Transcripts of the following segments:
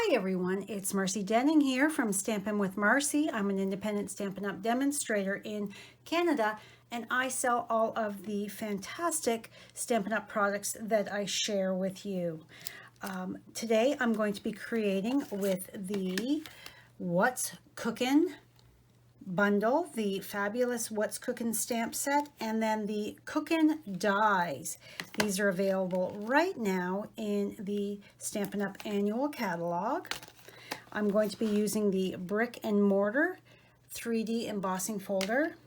Hi everyone, it's Marcy Denning here from Stampin' with Marcy. I'm an independent Stampin' Up! Demonstrator in Canada, and I sell all of the fantastic Stampin' Up! Products that I share with you. Today I'm going to be creating with the What's Cookin' Bundle, the fabulous What's Cookin' stamp set, and then the Cookin' dies. These are available right now in the Stampin' Up! Annual Catalog. I'm going to be using the brick and mortar 3D embossing folder,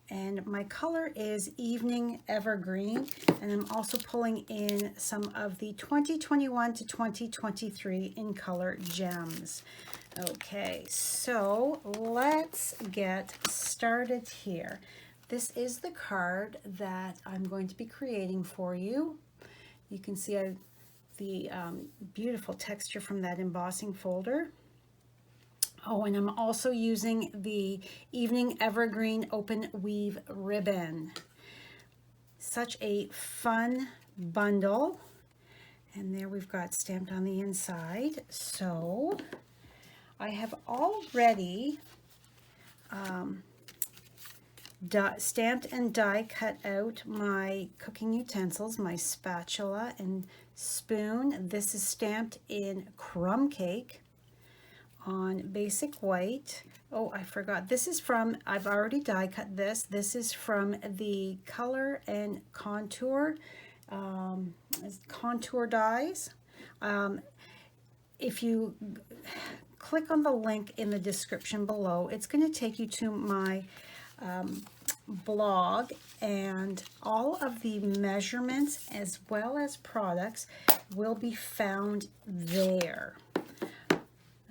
and my color is Evening Evergreen, and I'm also pulling in some of the 2021 to 2023 in color gems. Okay, so let's get started here. This is the card that I'm going to be creating for you. You can see the beautiful texture from that embossing folder. Oh, and I'm also using the Evening Evergreen Open Weave ribbon. Such a fun bundle. And there we've got stamped on the inside. So I have already stamped and die cut out my cooking utensils, my spatula and spoon. This is stamped in crumb cake on basic white. Oh, I forgot. This is from, I've already die cut this. This is from the Color and Contour, Contour dies. If you click on the link in the description below, it's going to take you to my blog, and all of the measurements as well as products will be found there.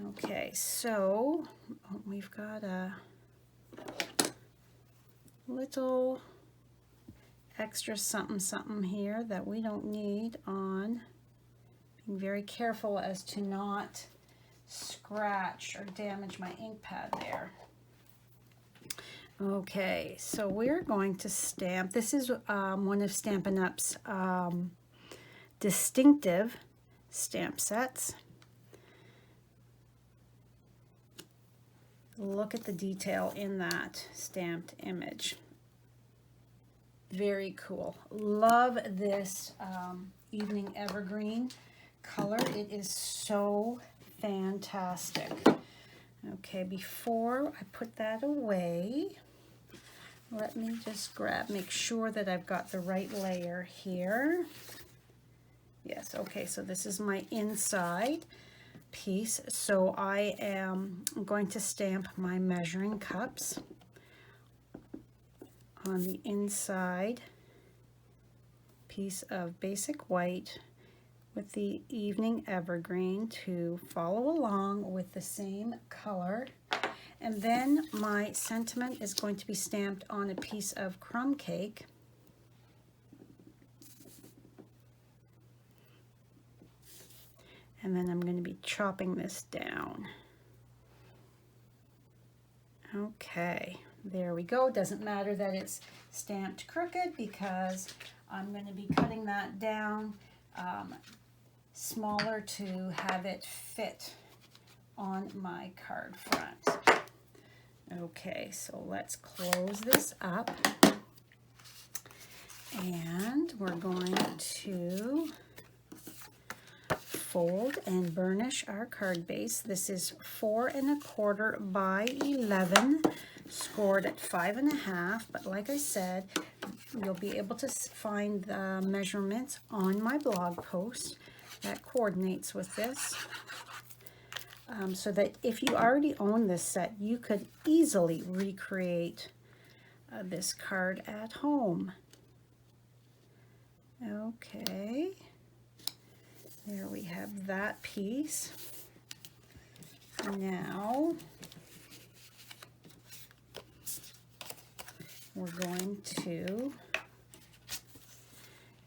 Okay, so we've got a little extra something here that we don't need on. Being very careful as to not scratch or damage my ink pad there. Okay, so we're going to stamp. This is one of Stampin' Up's distinctive stamp sets. Look at the detail in that stamped image. Very cool. Love this Evening Evergreen color. It is so fantastic. Okay, before I put that away, let me just make sure that I've got the right layer here. Yes, okay, so this is my inside piece. So I am going to stamp my measuring cups on the inside piece of basic white with the Evening Evergreen to follow along with the same color. And then my sentiment is going to be stamped on a piece of crumb cake. And then I'm going to be chopping this down. Okay, there we go. Doesn't matter that it's stamped crooked because I'm going to be cutting that down smaller to have it fit on my card front. Okay, so let's close this up. And we're going to fold and burnish our card base. This is 4 1/4 by 11, scored at 5 1/2. But like I said, you'll be able to find the measurements on my blog post that coordinates with this, so that if you already own this set, you could easily recreate this card at home. Okay. There we have that piece. Now we're going to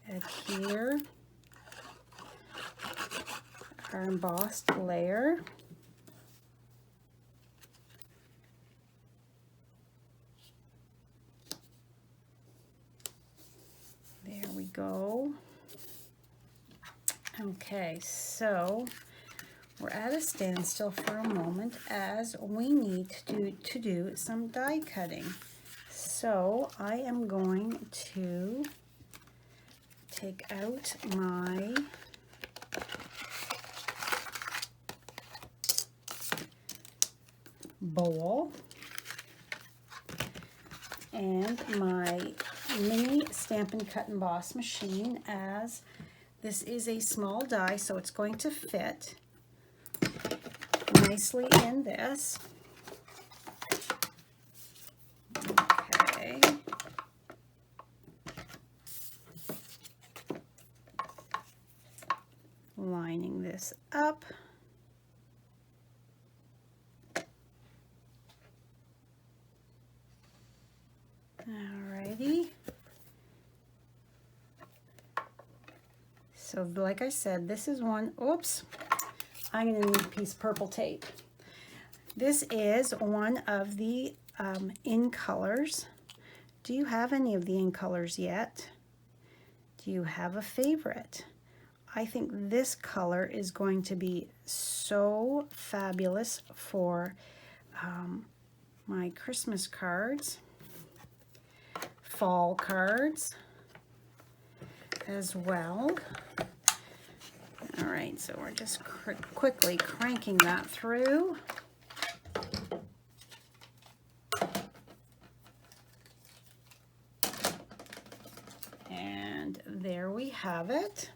adhere our embossed layer. There we go. Okay, so we're at a standstill for a moment as we need to do some die cutting. So I am going to take out my bowl and my mini Stampin' Cut and Emboss machine, as this is a small die, so it's going to fit nicely in this. Okay. Lining this up. Alrighty. So like I said, this is one, oops, I'm going to need a piece of purple tape. This is one of the in colors. Do you have any of the in colors yet? Do you have a favorite? I think this color is going to be so fabulous for my Christmas cards, fall cards as well. All right, so we're just quickly cranking that through. And there we have it.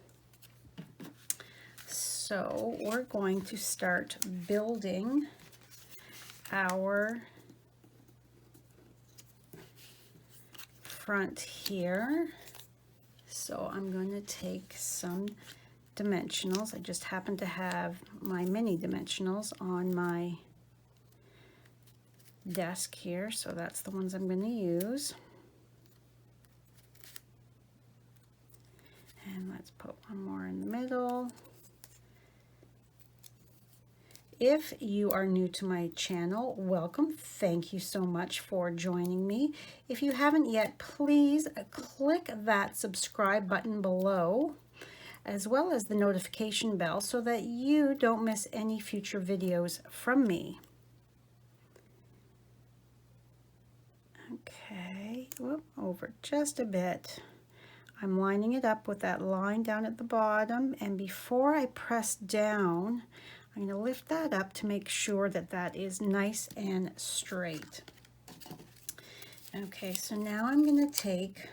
So we're going to start building our front here. So I'm going to take some dimensionals. I just happen to have my mini dimensionals on my desk here, so that's the ones I'm going to use. And let's put one more in the middle. If you are new to my channel, welcome. Thank you so much for joining me. If you haven't yet, please click that subscribe button below, as well as the notification bell, so that you don't miss any future videos from me. Okay, whoop, over just a bit. I'm lining it up with that line down at the bottom, and before I press down, I'm going to lift that up to make sure that that is nice and straight. Okay, so now I'm going to take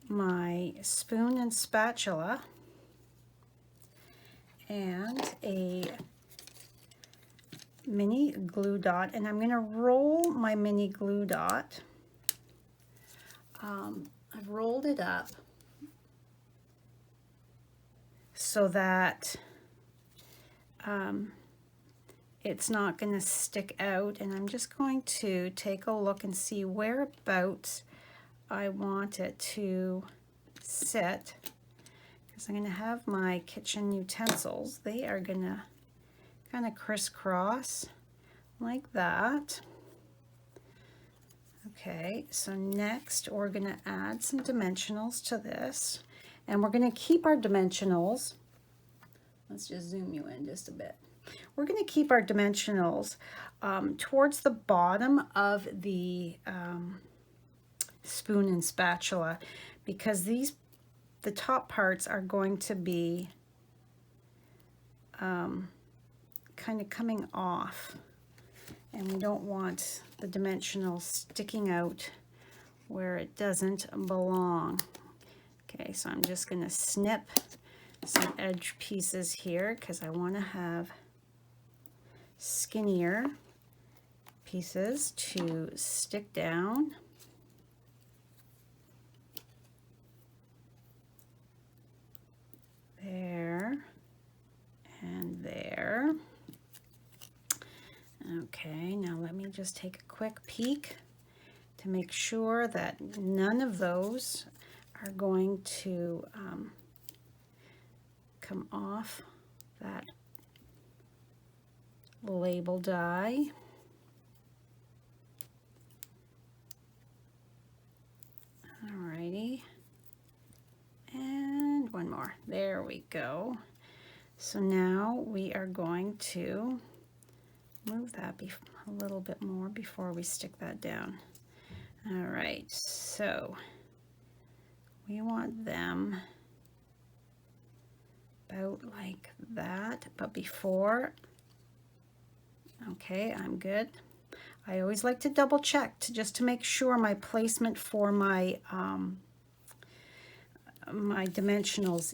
my spoon and spatula and a mini glue dot, and I'm going to roll my mini glue dot. I've rolled it up so that it's not going to stick out, and I'm just going to take a look and see whereabouts I want it to sit, because I'm going to have my kitchen utensils. They are going to kind of crisscross like that. Okay, so next we're going to add some dimensionals to this, and we're going to keep our dimensionals. Let's just zoom you in just a bit. We're going to keep our dimensionals towards the bottom of the spoon and spatula, because the top parts are going to be kind of coming off, and we don't want the dimensionals sticking out where it doesn't belong. Okay, so I'm just going to snip some edge pieces here because I want to have skinnier pieces to stick down. There and there. Okay, now let me just take a quick peek to make sure that none of those are going to come off that label die. Alrighty, and one more. There we go. So now we are going to move that a little bit more before we stick that down. All right, so we want them about like that, but before, okay, I'm good. I always like to double check just to make sure my placement for my my dimensionals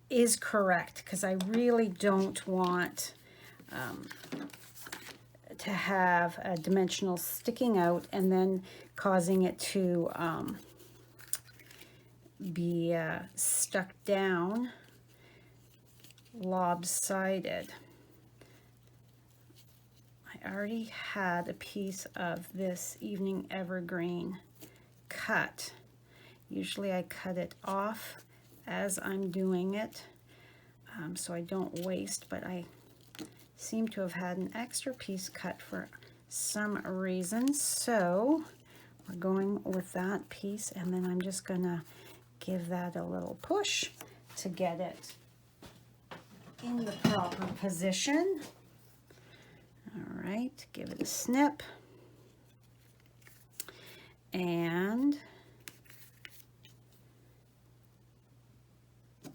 is correct, because I really don't want to have a dimensional sticking out and then causing it to be stuck down, lopsided. I already had a piece of this evening evergreen cut. Usually I cut it off as I'm doing it, so I don't waste, but I seem to have had an extra piece cut for some reason. So we're going with that piece, and then I'm just gonna give that a little push to get it in the proper position. All right, give it a snip, and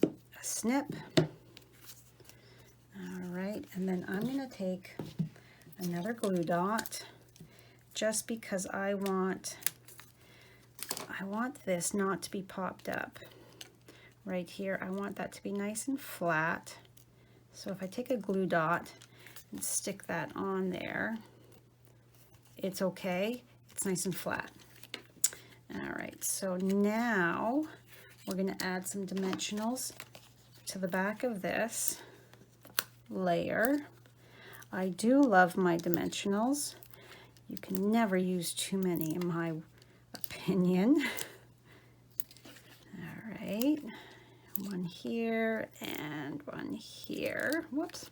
a snip. All right, and then I'm going to take another glue dot, just because I want this not to be popped up right here. I want that to be nice and flat. So if I take a glue dot and stick that on there, it's okay. It's nice and flat. All right, so now we're going to add some dimensionals to the back of this layer. I do love my dimensionals. You can never use too many, in my opinion. All right, one here and one here. Whoops.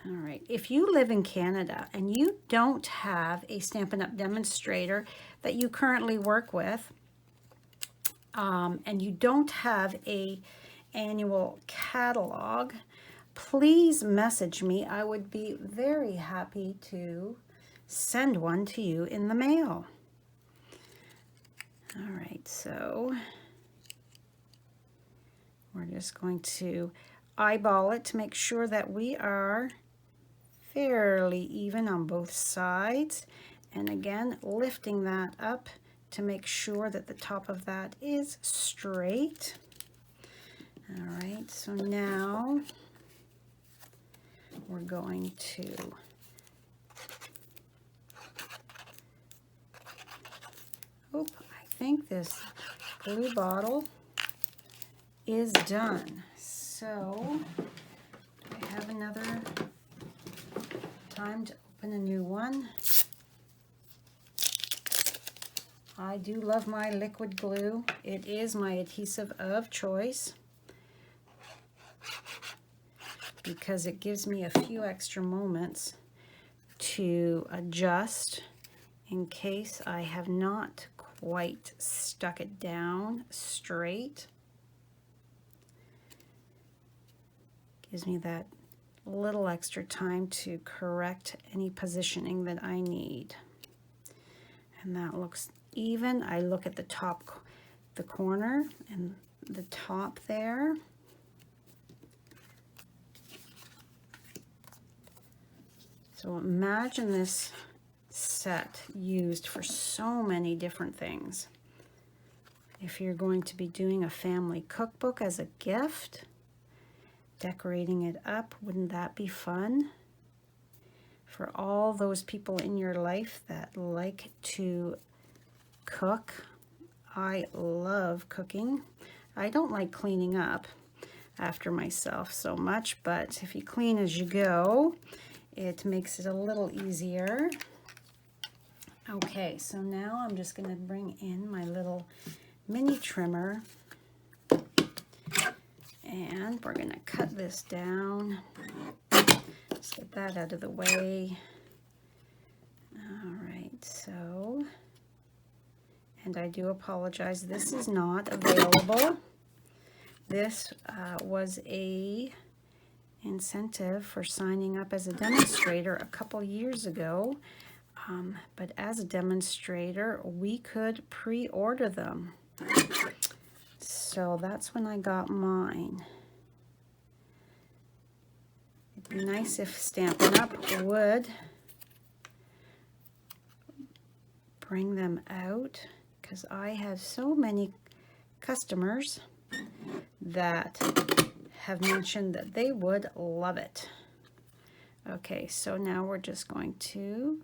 All right, if you live in Canada and you don't have a Stampin' Up! Demonstrator that you currently work with, and you don't have a annual catalog, please message me. I would be very happy to send one to you in the mail. All right, so we're just going to eyeball it to make sure that we are fairly even on both sides, and again lifting that up to make sure that the top of that is straight. All right, so now we're going to I think this glue bottle is done. So I have another time to open a new one. I do love my liquid glue. It is my adhesive of choice because it gives me a few extra moments to adjust in case I have not quite stuck it down straight. Gives me that little extra time to correct any positioning that I need. And that looks even. I look at the top, the corner and the top there. So imagine this set used for so many different things. If you're going to be doing a family cookbook as a gift, decorating it up, wouldn't that be fun? For all those people in your life that like to cook. I love cooking. I don't like cleaning up after myself so much, but if you clean as you go, it makes it a little easier. Okay, so now I'm just going to bring in my little mini trimmer, and we're going to cut this down. Let's get that out of the way. so, and I do apologize, this is not available. This was a incentive for signing up as a demonstrator a couple years ago, but as a demonstrator we could pre-order them, so that's when I got mine. It'd be nice if Stampin' Up would bring them out, because I have so many customers that have mentioned that they would love it. Okay, so now we're just going to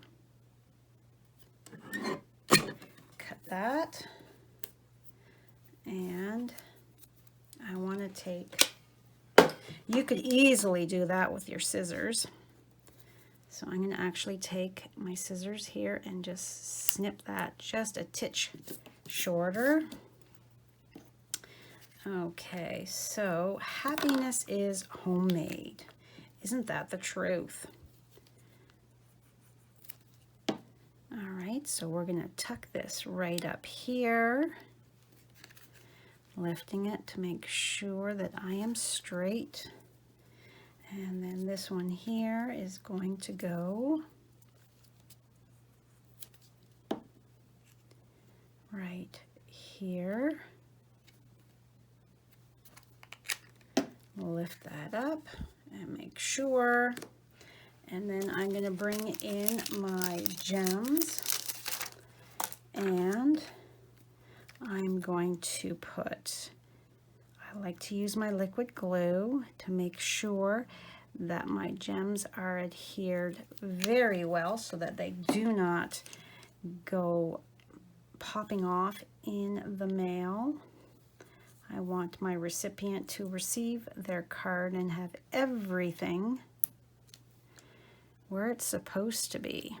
cut that, and I want to take, you could easily do that with your scissors, so I'm going to actually take my scissors here and just snip that just a titch shorter. Okay, so happiness is homemade. Isn't that the truth? All right, so we're going to tuck this right up here, lifting it to make sure that I am straight. And then this one here is going to go right here. Lift that up and make sure. And then I'm going to bring in my gems, and I'm going to put, I like to use my liquid glue to make sure that my gems are adhered very well so that they do not go popping off in the mail. I want my recipient to receive their card and have everything where it's supposed to be.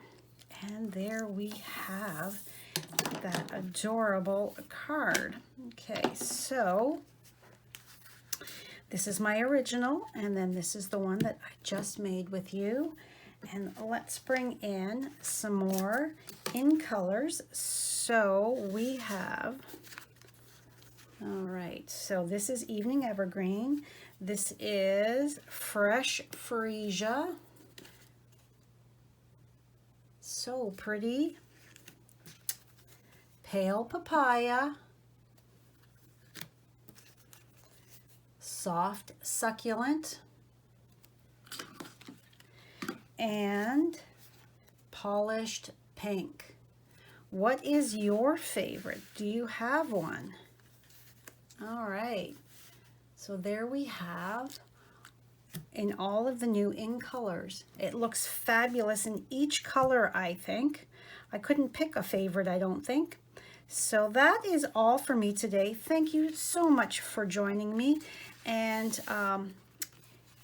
And there we have that adorable card. Okay, so this is my original, and then this is the one that I just made with you. And let's bring in some more in colors. So we have, all right, so this is Evening Evergreen. This is Fresh Freesia. So pretty. Pale Papaya. Soft Succulent. And Polished Pink. What is your favorite? Do you have one? All right, so there we have in all of the new in colors. It looks fabulous in each color, I think. I couldn't pick a favorite, I don't think. So that is all for me today. Thank you so much for joining me. And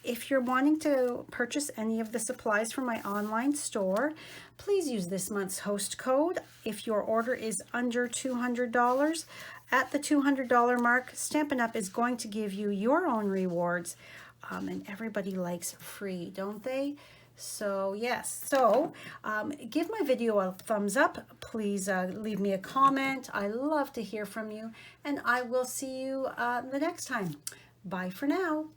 if you're wanting to purchase any of the supplies from my online store, please use this month's host code. If your order is under $200, at the $200 mark, Stampin' Up! Is going to give you your own rewards. And everybody likes free, don't they? So yes, so give my video a thumbs up. Please leave me a comment. I love to hear from you, and I will see you the next time. Bye for now.